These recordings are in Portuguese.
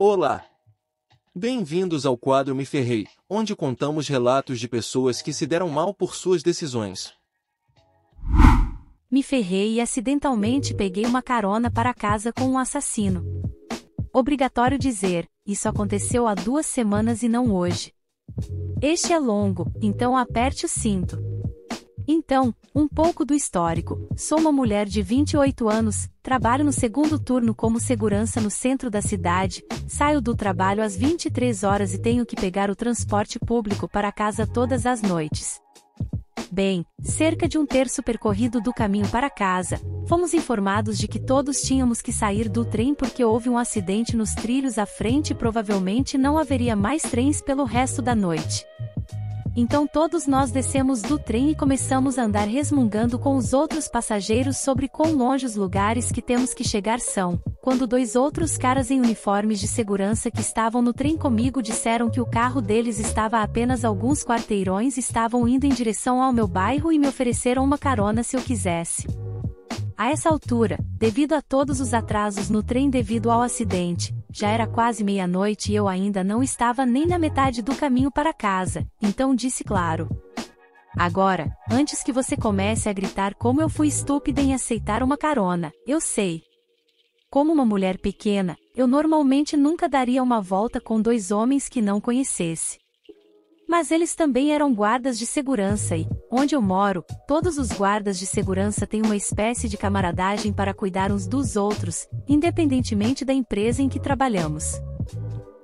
Olá! Bem-vindos ao quadro Me Ferrei, onde contamos relatos de pessoas que se deram mal por suas decisões. Me ferrei e acidentalmente peguei uma carona para casa com um assassino. Obrigatório dizer, isso aconteceu há 2 semanas e não hoje. Este é longo, então aperte o cinto. Então, um pouco do histórico. Sou uma mulher de 28 anos, trabalho no segundo turno como segurança no centro da cidade, saio do trabalho às 23 horas e tenho que pegar o transporte público para casa todas as noites. Bem, cerca de 1/3 percorrido do caminho para casa, fomos informados de que todos tínhamos que sair do trem porque houve um acidente nos trilhos à frente e provavelmente não haveria mais trens pelo resto da noite. Então todos nós descemos do trem e começamos a andar resmungando com os outros passageiros sobre quão longe os lugares que temos que chegar são, quando 2 outros caras em uniformes de segurança que estavam no trem comigo disseram que o carro deles estava a apenas alguns quarteirões e estavam indo em direção ao meu bairro e me ofereceram uma carona se eu quisesse. A essa altura, devido a todos os atrasos no trem devido ao acidente, já era quase meia-noite e eu ainda não estava nem na metade do caminho para casa, então disse claro. Agora, antes que você comece a gritar como eu fui estúpida em aceitar uma carona, eu sei. Como uma mulher pequena, eu normalmente nunca daria uma volta com 2 homens que não conhecesse. Mas eles também eram guardas de segurança e, onde eu moro, todos os guardas de segurança têm uma espécie de camaradagem para cuidar uns dos outros, independentemente da empresa em que trabalhamos.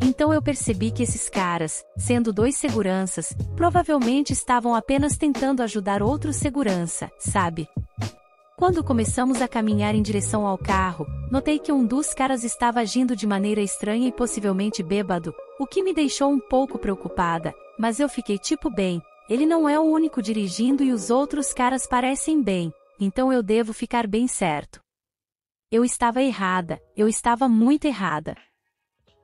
Então eu percebi que esses caras, sendo 2 seguranças, provavelmente estavam apenas tentando ajudar outro segurança, sabe? Quando começamos a caminhar em direção ao carro, notei que um dos caras estava agindo de maneira estranha e possivelmente bêbado, o que me deixou um pouco preocupada, mas eu fiquei tipo bem, ele não é o único dirigindo e os outros caras parecem bem, então eu devo ficar bem certo. Eu estava errada, eu estava muito errada.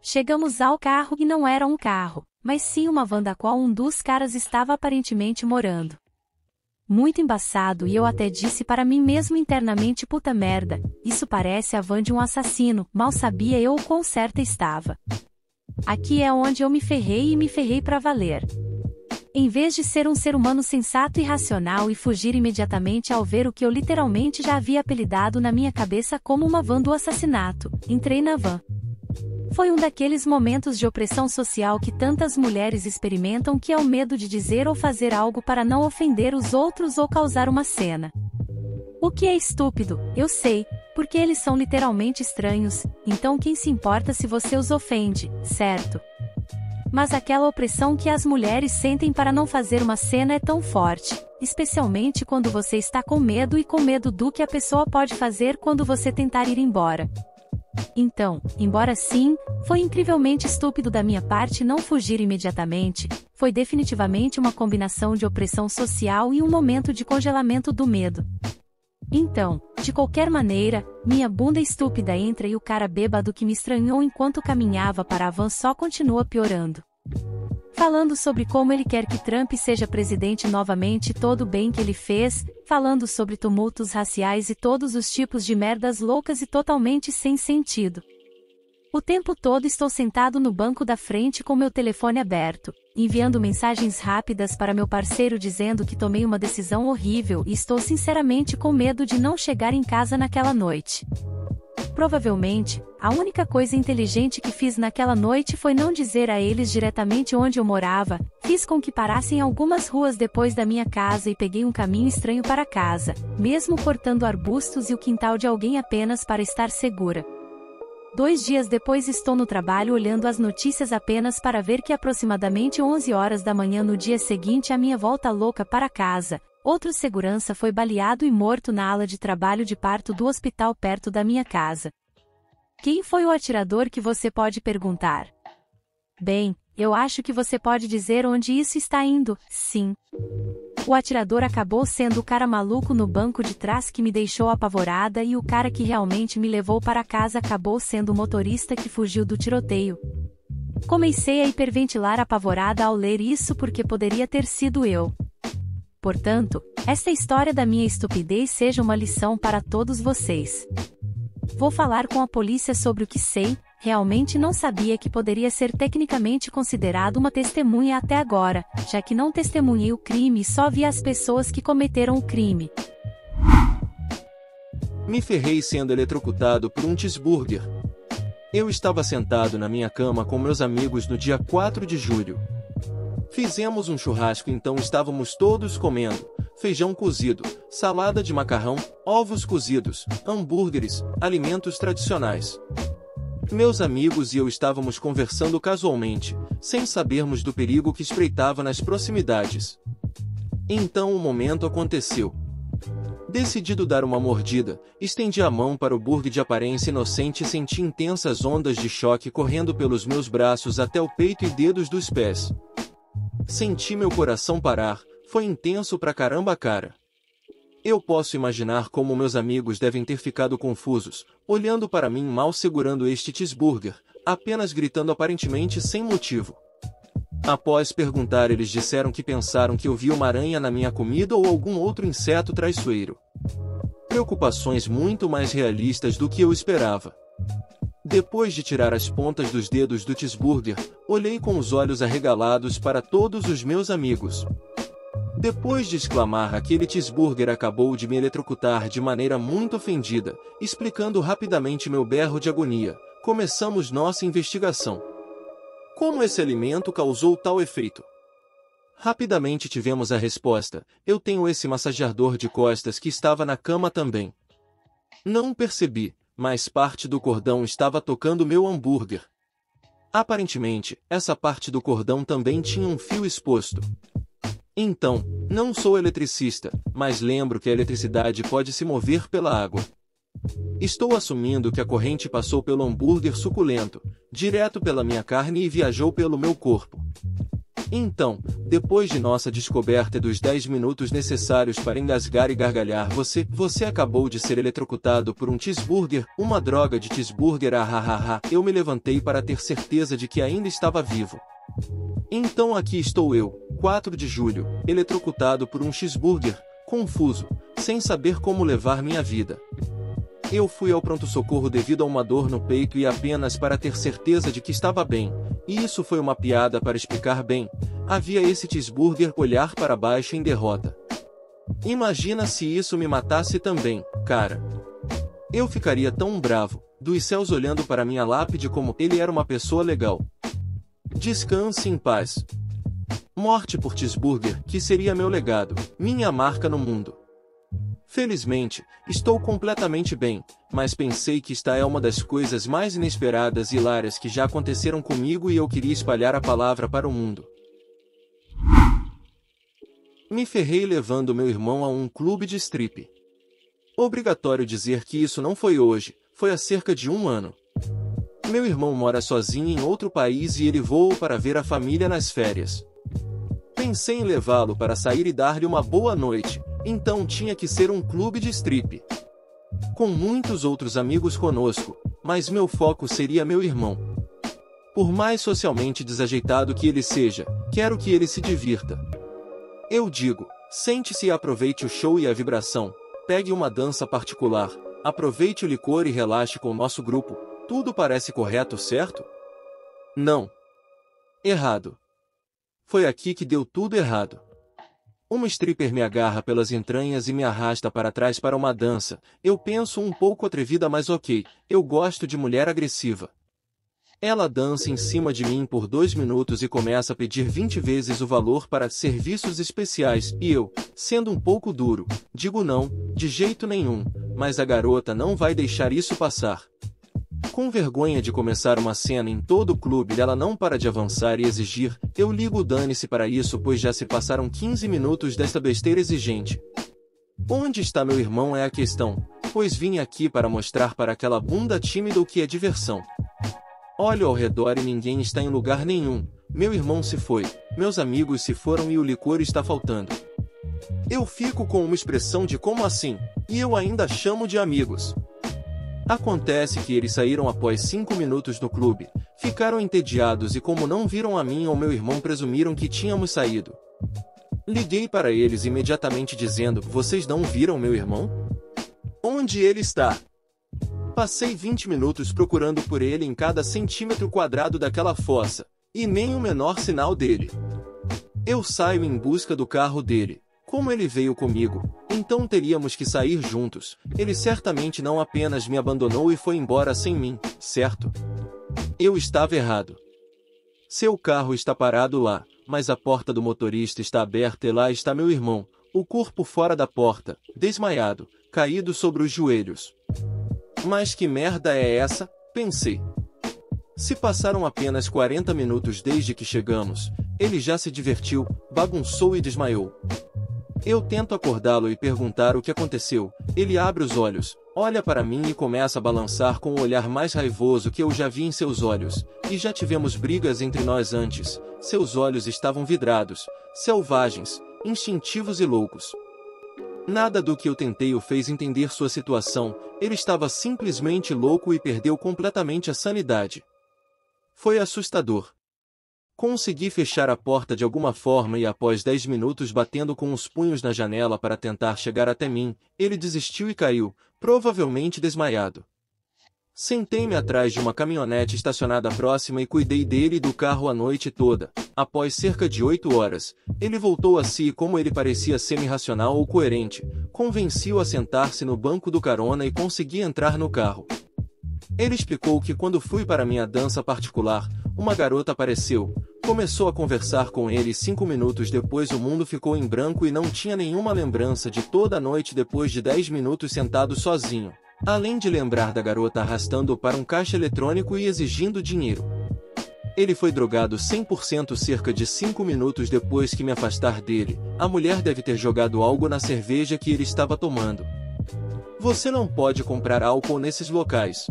Chegamos ao carro e não era um carro, mas sim uma van da qual um dos caras estava aparentemente morando. Muito embaçado e eu até disse para mim mesmo internamente puta merda, isso parece a van de um assassino, mal sabia eu o quão certa estava. Aqui é onde eu me ferrei e me ferrei pra valer. Em vez de ser um ser humano sensato e racional e fugir imediatamente ao ver o que eu literalmente já havia apelidado na minha cabeça como uma van do assassinato, entrei na van. Foi um daqueles momentos de opressão social que tantas mulheres experimentam que é o medo de dizer ou fazer algo para não ofender os outros ou causar uma cena. O que é estúpido, eu sei, porque eles são literalmente estranhos, então quem se importa se você os ofende, certo? Mas aquela opressão que as mulheres sentem para não fazer uma cena é tão forte, especialmente quando você está com medo e com medo do que a pessoa pode fazer quando você tentar ir embora. Então, embora sim, foi incrivelmente estúpido da minha parte não fugir imediatamente, foi definitivamente uma combinação de opressão social e um momento de congelamento do medo. Então, de qualquer maneira, minha bunda estúpida entra e o cara bêbado que me estranhou enquanto caminhava para a van só continua piorando. Falando sobre como ele quer que Trump seja presidente novamente e todo o bem que ele fez, falando sobre tumultos raciais e todos os tipos de merdas loucas e totalmente sem sentido. O tempo todo estou sentado no banco da frente com meu telefone aberto, enviando mensagens rápidas para meu parceiro dizendo que tomei uma decisão horrível e estou sinceramente com medo de não chegar em casa naquela noite. Provavelmente, a única coisa inteligente que fiz naquela noite foi não dizer a eles diretamente onde eu morava, fiz com que parassem algumas ruas depois da minha casa e peguei um caminho estranho para casa, mesmo cortando arbustos e o quintal de alguém apenas para estar segura. 2 dias depois estou no trabalho olhando as notícias apenas para ver que aproximadamente 11 horas da manhã no dia seguinte à minha volta louca para casa, outro segurança foi baleado e morto na ala de trabalho de parto do hospital perto da minha casa. Quem foi o atirador que você pode perguntar? Bem, eu acho que você pode dizer onde isso está indo, sim. O atirador acabou sendo o cara maluco no banco de trás que me deixou apavorada e o cara que realmente me levou para casa acabou sendo o motorista que fugiu do tiroteio. Comecei a hiperventilar apavorada ao ler isso porque poderia ter sido eu. Portanto, esta história da minha estupidez seja uma lição para todos vocês. Vou falar com a polícia sobre o que sei, Realmente não sabia que poderia ser tecnicamente considerado uma testemunha até agora, já que não testemunhei o crime e só vi as pessoas que cometeram o crime. Me ferrei sendo eletrocutado por um cheeseburger. Eu estava sentado na minha cama com meus amigos no dia 4 de julho. Fizemos um churrasco, então estávamos todos comendo feijão cozido, salada de macarrão, ovos cozidos, hambúrgueres, alimentos tradicionais. Meus amigos e eu estávamos conversando casualmente, sem sabermos do perigo que espreitava nas proximidades. Então o momento aconteceu. Decidido dar uma mordida, estendi a mão para o burger de aparência inocente e senti intensas ondas de choque correndo pelos meus braços até o peito e dedos dos pés. Senti meu coração parar, foi intenso pra caramba, cara. Eu posso imaginar como meus amigos devem ter ficado confusos, olhando para mim mal segurando este cheeseburger, apenas gritando aparentemente sem motivo. Após perguntar, eles disseram que pensaram que eu vi uma aranha na minha comida ou algum outro inseto traiçoeiro. Preocupações muito mais realistas do que eu esperava. Depois de tirar as pontas dos dedos do cheeseburger, olhei com os olhos arregalados para todos os meus amigos. Depois de exclamar, aquele cheeseburger acabou de me eletrocutar de maneira muito ofendida, explicando rapidamente meu berro de agonia. Começamos nossa investigação. Como esse alimento causou tal efeito? Rapidamente tivemos a resposta: eu tenho esse massageador de costas que estava na cama também. Não percebi, mas parte do cordão estava tocando meu hambúrguer. Aparentemente, essa parte do cordão também tinha um fio exposto. Então, não sou eletricista, mas lembro que a eletricidade pode se mover pela água. Estou assumindo que a corrente passou pelo hambúrguer suculento, direto pela minha carne e viajou pelo meu corpo. Então, depois de nossa descoberta dos 10 minutos necessários para engasgar e gargalhar, você acabou de ser eletrocutado por um cheeseburger, uma droga de cheeseburger, eu me levantei para ter certeza de que ainda estava vivo. Então aqui estou eu, 4 de julho, eletrocutado por um cheeseburger, confuso, sem saber como levar minha vida. Eu fui ao pronto-socorro devido a uma dor no peito e apenas para ter certeza de que estava bem, e isso foi uma piada para explicar bem, havia esse cheeseburger olhar para baixo em derrota. Imagina se isso me matasse também, cara. Eu ficaria tão bravo, dos céus olhando para minha lápide como ele era uma pessoa legal. Descanse em paz. Morte por cheeseburger, que seria meu legado, minha marca no mundo. Felizmente, estou completamente bem, mas pensei que esta é uma das coisas mais inesperadas e hilárias que já aconteceram comigo e eu queria espalhar a palavra para o mundo. Me ferrei levando meu irmão a um clube de strip. Obrigatório dizer que isso não foi hoje, foi há cerca de 1 ano. Meu irmão mora sozinho em outro país e ele voou para ver a família nas férias. Pensei em levá-lo para sair e dar-lhe uma boa noite, então tinha que ser um clube de strip. Com muitos outros amigos conosco, mas meu foco seria meu irmão. Por mais socialmente desajeitado que ele seja, quero que ele se divirta. Eu digo, sente-se e aproveite o show e a vibração, pegue uma dança particular, aproveite o licor e relaxe com o nosso grupo. Tudo parece correto, certo? Não. Errado. Foi aqui que deu tudo errado. Uma stripper me agarra pelas entranhas e me arrasta para trás para uma dança. Eu penso um pouco atrevida, mas ok, eu gosto de mulher agressiva. Ela dança em cima de mim por 2 minutos e começa a pedir 20 vezes o valor para serviços especiais, e eu, sendo um pouco duro, digo não, de jeito nenhum, mas a garota não vai deixar isso passar. Com vergonha de começar uma cena em todo o clube, ela não para de avançar e exigir, eu ligo o dane-se para isso, pois já se passaram 15 minutos desta besteira exigente. Onde está meu irmão é a questão, pois vim aqui para mostrar para aquela bunda tímida o que é diversão. Olho ao redor e ninguém está em lugar nenhum, meu irmão se foi, meus amigos se foram e o licor está faltando. Eu fico com uma expressão de como assim, e eu ainda chamo de amigos. Acontece que eles saíram após 5 minutos no clube, ficaram entediados e como não viram a mim ou meu irmão presumiram que tínhamos saído. Liguei para eles imediatamente dizendo, vocês não viram meu irmão? Onde ele está? Passei 20 minutos procurando por ele em cada centímetro quadrado daquela fossa, e nem o menor sinal dele. Eu saio em busca do carro dele. Como ele veio comigo, então teríamos que sair juntos. Ele certamente não apenas me abandonou e foi embora sem mim, certo? Eu estava errado. Seu carro está parado lá, mas a porta do motorista está aberta e lá está meu irmão, o corpo fora da porta, desmaiado, caído sobre os joelhos. Mas que merda é essa? Pensei. Se passaram apenas 40 minutos desde que chegamos, ele já se divertiu, bagunçou e desmaiou. Eu tento acordá-lo e perguntar o que aconteceu. Ele abre os olhos, olha para mim e começa a balançar com o olhar mais raivoso que eu já vi em seus olhos. E já tivemos brigas entre nós antes. Seus olhos estavam vidrados, selvagens, instintivos e loucos. Nada do que eu tentei o fez entender sua situação. Ele estava simplesmente louco e perdeu completamente a sanidade. Foi assustador. Consegui fechar a porta de alguma forma e após 10 minutos batendo com os punhos na janela para tentar chegar até mim, ele desistiu e caiu, provavelmente desmaiado. Sentei-me atrás de uma caminhonete estacionada próxima e cuidei dele e do carro a noite toda. Após cerca de 8 horas, ele voltou a si e como ele parecia semi-racional ou coerente, convenci-o a sentar-se no banco do carona e consegui entrar no carro. Ele explicou que quando fui para minha dança particular, uma garota apareceu, começou a conversar com ele e 5 minutos depois o mundo ficou em branco e não tinha nenhuma lembrança de toda a noite depois de 10 minutos sentado sozinho. Além de lembrar da garota arrastando-o para um caixa eletrônico e exigindo dinheiro. Ele foi drogado 100% cerca de 5 minutos depois que me afastar dele. A mulher deve ter jogado algo na cerveja que ele estava tomando. Você não pode comprar álcool nesses locais.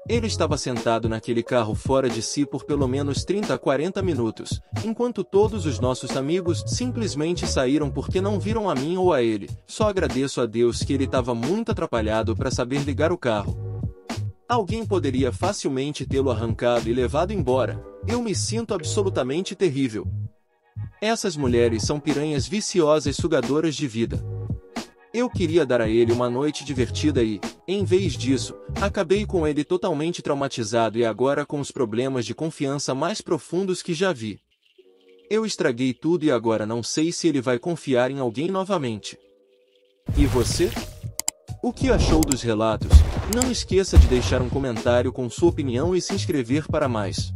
Ele estava sentado naquele carro fora de si por pelo menos 30 a 40 minutos, enquanto todos os nossos amigos simplesmente saíram porque não viram a mim ou a ele. Só agradeço a Deus que ele estava muito atrapalhado para saber ligar o carro. Alguém poderia facilmente tê-lo arrancado e levado embora. Eu me sinto absolutamente terrível. Essas mulheres são piranhas viciosas sugadoras de vida. Eu queria dar a ele uma noite divertida e, em vez disso, acabei com ele totalmente traumatizado e agora com os problemas de confiança mais profundos que já vi. Eu estraguei tudo e agora não sei se ele vai confiar em alguém novamente. E você? O que achou dos relatos? Não esqueça de deixar um comentário com sua opinião e se inscrever para mais.